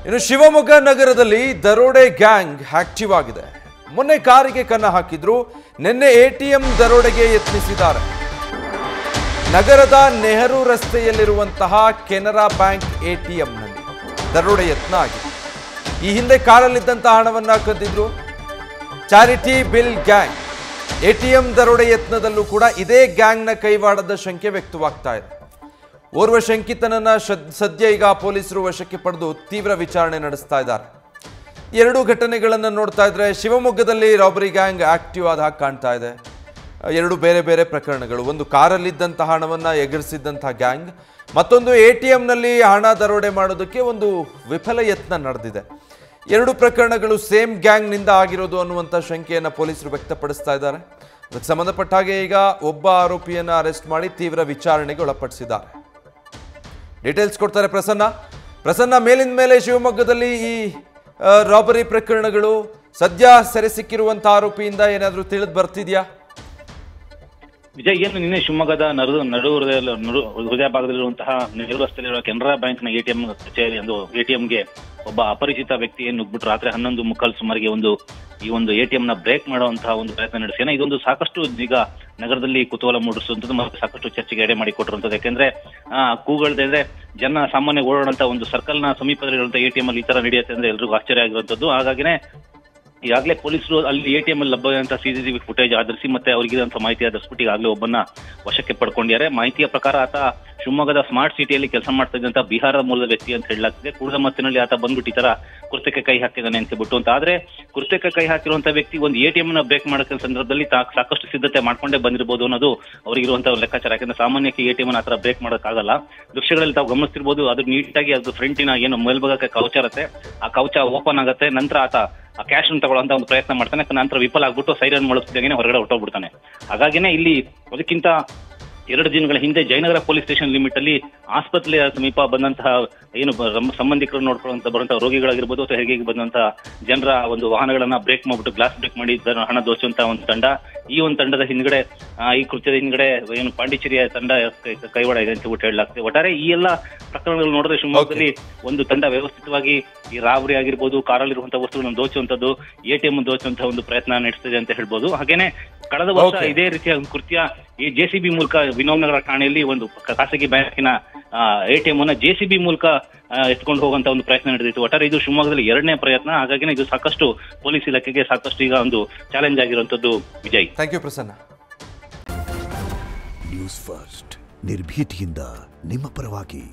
ಇನ್ನು ಶಿವಮೊಗ್ಗ ನಗರದಲ್ಲಿ ದರೋಡೆ ಗ್ಯಾಂಗ್ ಆಕ್ಟಿವ್ ಆಗಿದೆ. ಮೊನ್ನೆ ಕಾರಿಗೆ ಕನ್ನ ಹಾಕಿದ್ರು, ನಿನ್ನೆ ಎಟಿಎಂ ದರೋಡೆಗೆ ಯತ್ನಿಸಿದ್ದಾರೆ. ನಗರದ ನೆಹರು ರಸ್ತೆಯಲ್ಲಿರುವಂತಹ ಕೆನರಾ ಬ್ಯಾಂಕ್ ಎಟಿಎಂನಲ್ಲಿ ದರೋಡೆ ಯತ್ನ ಆಗಿದೆ. ಈ ಹಿಂದೆ ಕಾರಲ್ಲಿದ್ದಂತಹ ಹಣವನ್ನ ಕದ್ದಿದ್ರು. ಚಾರಿಟಿ ಬಿಲ್ ಗ್ಯಾಂಗ್ ಎಟಿಎಂ ದರೋಡೆ ಯತ್ನದಲ್ಲೂ ಕೂಡ ಇದೇ ಗ್ಯಾಂಗ್ನ ಕೈವಾಡದ ಶಂಕೆ ವ್ಯಕ್ತವಾಗ್ತಾ ಇದೆ. ಓರ್ವ ಶಂಕಿತನನ್ನ ಸದ್ಯ ಈಗ ಪೊಲೀಸರು ವಶಕ್ಕೆ ಪಡೆದು ತೀವ್ರ ವಿಚಾರಣೆ ನಡೆಸ್ತಾ ಇದ್ದಾರೆ. ಎರಡು ಘಟನೆಗಳನ್ನು ನೋಡ್ತಾ ಇದ್ರೆ ಶಿವಮೊಗ್ಗದಲ್ಲಿ ರಾಬರಿ ಗ್ಯಾಂಗ್ ಆಕ್ಟಿವ್ ಆದ ಹಾಗೆ ಕಾಣ್ತಾ ಇದೆ. ಎರಡು ಬೇರೆ ಬೇರೆ ಪ್ರಕರಣಗಳು. ಒಂದು ಕಾರಲ್ಲಿದ್ದಂತಹ ಹಣವನ್ನು ಎಗರಿಸಿದ್ದಂತಹ ಗ್ಯಾಂಗ್, ಮತ್ತೊಂದು ಎಟಿಎಂನಲ್ಲಿ ಹಣ ದರೋಡೆ ಮಾಡೋದಕ್ಕೆ ಒಂದು ವಿಫಲ ಯತ್ನ ನಡೆದಿದೆ. ಎರಡು ಪ್ರಕರಣಗಳು ಸೇಮ್ ಗ್ಯಾಂಗ್ನಿಂದ ಆಗಿರೋದು ಅನ್ನುವಂಥ ಶಂಕೆಯನ್ನು ಪೊಲೀಸರು ವ್ಯಕ್ತಪಡಿಸ್ತಾ ಇದ್ದಾರೆ. ಅದಕ್ಕೆ ಸಂಬಂಧಪಟ್ಟ ಹಾಗೆ ಈಗ ಒಬ್ಬ ಆರೋಪಿಯನ್ನು ಅರೆಸ್ಟ್ ಮಾಡಿ ತೀವ್ರ ವಿಚಾರಣೆಗೆ ಒಳಪಡಿಸಿದ್ದಾರೆ. ಡೀಟೇಲ್ಸ್ ಕೊಡ್ತಾರೆ ಪ್ರಸನ್ನ. ಮೇಲಿಂದ ಮೇಲೆ ಶಿವಮೊಗ್ಗದಲ್ಲಿ ಈ ರಾಬರಿ ಪ್ರಕರಣಗಳು ಸದ್ಯ ಸೆರೆ ಸಿಕ್ಕಿರುವಂತಹ ಆರೋಪಿಯಿಂದ ಏನಾದರೂ ತಿಳಿದು ಬರ್ತಿದ್ಯಾ? ವಿಜಯ್, ಏನು ನಿನ್ನೆ ಶಿವಮೊಗ್ಗದ ನಡು ಹೃದಯ ಭಾಗದಲ್ಲಿರುವಂತಹ ನೆಹರು ರಸ್ತೆಯಲ್ಲಿರುವ ಕೆನರಾ ಬ್ಯಾಂಕ್ನ ಎಟಿಎಂ ಕಚೇರಿ ಎಟಿಎಂಗೆ ಒಬ್ಬ ಅಪರಿಚಿತ ವ್ಯಕ್ತಿ ಏನು ನುಗ್ಬಿಟ್ಟು ರಾತ್ರಿ 11:45 ಸುಮಾರಿಗೆ ಈ ಒಂದು ಎಟಿಎಂ ನ ಬ್ರೇಕ್ ಮಾಡುವಂತಹ ಒಂದು ಪ್ರಯತ್ನ ನಡೆಸಿ ಇದೊಂದು ಸಾಕಷ್ಟು ಈಗ ನಗರದಲ್ಲಿ ಕುತೂಹಲ ಮೂಡಿಸುವಂಥದ್ದು ಮತ್ತು ಸಾಕಷ್ಟು ಚರ್ಚೆಗೆ ಎಡೆ ಮಾಡಿಕೊಟ್ಟಿರುವಂಥದ್ದು. ಯಾಕೆಂದ್ರೆ ಕೂಗಳದ್ರೆ ಜನ ಸಾಮಾನ್ಯ ಓಡಾಡುವಂತ ಒಂದು ಸರ್ಕಲ್ ನ ಸಮೀಪದಲ್ಲಿರುವಂತಹ ಎಟಿಎಂ ಅಲ್ಲಿ ಈ ತರ ನಡೆಯುತ್ತೆ ಅಂದ್ರೆ ಎಲ್ರಿಗೂ ಆಶ್ಚರ್ಯ ಆಗಿರುವಂಥದ್ದು. ಹಾಗಾಗಿನೇ ಈಗಾಗಲೇ ಪೊಲೀಸರು ಅಲ್ಲಿ ಎಟಿಎಂ ಅಲ್ಲಿ ಲಭ್ಯವಾದಂತಹ ಸಿಸಿಟಿವಿ ಫುಟೇಜ್ ಆಧರಿಸಿ ಮತ್ತೆ ಅವರಿಗಿರುವಂತಹ ಮಾಹಿತಿ ಆಧರಿಸ್ಬಿಟ್ಟು ಈಗಾಗಲೇ ಒಬ್ಬನ ವಶಕ್ಕೆ ಪಡ್ಕೊಂಡಿದ್ದಾರೆ. ಮಾಹಿತಿಯ ಪ್ರಕಾರ ಆತ ಶಿವಮೊಗ್ಗದ ಸ್ಮಾರ್ಟ್ ಸಿಟಿಯಲ್ಲಿ ಕೆಲಸ ಮಾಡ್ತಾ ಇದ್ದಂತ ಬಿಹಾರದ ಮೂಲದ ವ್ಯಕ್ತಿ ಅಂತ ಹೇಳಲಾಗ್ತಿದೆ. ಕುಡಿದ ಮತ್ತಿನಲ್ಲಿ ಆತ ಬಂದ್ಬಿಟ್ಟು ಈ ತರ ಕೃತ್ಯಕ್ಕೆ ಕೈ ಹಾಕಿದ್ದಾನೆ ಅಂತ ಬಿಟ್ಟು ಅಂತ ಆದ್ರೆ ಕೃತ್ಯಕ್ಕೆ ಕೈ ಹಾಕಿರುವಂತಹ ವ್ಯಕ್ತಿ ಒಂದು ಎಟಿಎಂ ನ ಬ್ರೇಕ್ ಮಾಡೋ ಸಂದರ್ಭದಲ್ಲಿ ಸಾಕಷ್ಟು ಸಿದ್ಧತೆ ಮಾಡ್ಕೊಂಡೇ ಬಂದಿರಬಹುದು ಅನ್ನೋದು ಅವರಿಗಿರುವಂತಹ ಲೆಕ್ಕಾಚಾರ. ಯಾಕಂದ್ರೆ ಸಾಮಾನ್ಯಕ್ಕೆ ಎಟಿಎಂ ನ ಆತರ ಬ್ರೇಕ್ ಮಾಡೋಕ್ಕಾಗಲ್ಲ. ದೃಶ್ಯಗಳಲ್ಲಿ ತಾವು ಗಮನಿಸ್ತಿರ್ಬೋದು, ಅದು ನೀಟಾಗಿ ಅದು ಫ್ರಂಟಿನ ಏನು ಮೇಲ್ಭಾಗಕ್ಕೆ ಕವಚ ಇರುತ್ತೆ, ಆ ಕವಚ ಓಪನ್ ಆಗುತ್ತೆ. ನಂತರ ಆತ ಆ ಕ್ಯಾಶ್ ಅನ್ನು ತಗೊಳ್ಳುವಂತ ಒಂದು ಪ್ರಯತ್ನ ಮಾಡ್ತಾನೆ. ನಂತರ ವಿಫಲ ಆಗ್ಬಿಟ್ಟು ಸೈರನ್ ಮಾಡಿಸ್ತಿದ್ದಾಗೇನೆ ಹೊರಗಡೆ ಹೊರಟೋಗ್ಬಿಡ್ತಾನೆ. ಹಾಗಾಗಿನೇ ಇಲ್ಲಿ ಅದಕ್ಕಿಂತ 2 ದಿನಗಳ ಹಿಂದೆ ಜಯನಗರ ಪೊಲೀಸ್ ಸ್ಟೇಷನ್ ಲಿಮಿಟ್ ಅಲ್ಲಿ ಆಸ್ಪತ್ರೆಯ ಸಮೀಪ ಬಂದಂತಹ ಏನು ಸಂಬಂಧಿಕರು ನೋಡ್ಕೊಳ್ಳುವಂತ ಬರುವಂತಹ ರೋಗಿಗಳಾಗಿರ್ಬೋದು ಅಥವಾ ಹೆರಿಗೆ ಬಂದಂತಹ ಜನರ ಒಂದು ವಾಹನಗಳನ್ನ ಬ್ರೇಕ್ ಮಾಡ್ಬಿಟ್ಟು ಗ್ಲಾಸ್ ಬ್ರೇಕ್ ಮಾಡಿ ಹಣ ದೋಚುವಂತಹ ಒಂದು ತಂಡ, ಈ ಒಂದು ತಂಡದ ಹಿಂದ್ಗಡೆ ಈ ಕೃತ್ಯದ ಹಿಂದ್ಗಡೆ ಏನು ಪಾಂಡಿಚೇರಿಯ ತಂಡ ಕೈವಾಡ ಇದೆ ಅಂತ ಬಿಟ್ಟು ಹೇಳಲಾಗ್ತದೆ. ಒಟ್ಟಾರೆ ಈ ಎಲ್ಲ ಪ್ರಕರಣಗಳು ನೋಡಿದ್ರೆ ಶಿವಮೊಗ್ಗದಲ್ಲಿ ಒಂದು ತಂಡ ವ್ಯವಸ್ಥಿತವಾಗಿ ಈ ರಾಬರಿ ಆಗಿರ್ಬೋದು, ಕಾರಲ್ಲಿರುವಂತಹ ವಸ್ತುಗಳನ್ನು ದೋಚುವಂತದ್ದು, ಎಟಿಎಂ ದೋಚುವಂತಹ ಒಂದು ಪ್ರಯತ್ನ ನಡೆಸ್ತಿದೆ ಅಂತ ಹೇಳ್ಬೋದು. ಹಾಗೇನೆ ಕಳೆದ ವರ್ಷ ಇದೇ ರೀತಿಯ ಕೃತ್ಯ ಈ ಜೆಸಿಬಿ ಮೂಲಕ ವಿನೋದ್ನಗರ ಠಾಣೆಯಲ್ಲಿ ಒಂದು ಖಾಸಗಿ ಬ್ಯಾಂಕಿನ ಎಟಿಎಂ ಅನ್ನ ಜೆಸಿಬಿ ಮೂಲಕ ಎತ್ಕೊಂಡು ಹೋಗುವಂತ ಒಂದು ಪ್ರಯತ್ನ ನಡೆದಿತ್ತು. ಒಟ್ಟಾರೆ ಇದು ಶಿವಮೊಗ್ಗದಲ್ಲಿ 2ನೇ ಪ್ರಯತ್ನ. ಹಾಗಾಗಿ ಇದು ಸಾಕಷ್ಟು ಪೊಲೀಸ್ ಇಲಾಖೆಗೆ ಸಾಕಷ್ಟು ಈಗ ಒಂದು ಚಾಲೆಂಜ್ ಆಗಿರುವಂತದ್ದು. Vijay, thank you Prasanna. News first ನಿರ್ಭೀತಿಯಿಂದ ನಿಮ್ಮ ಪರವಾಗಿ.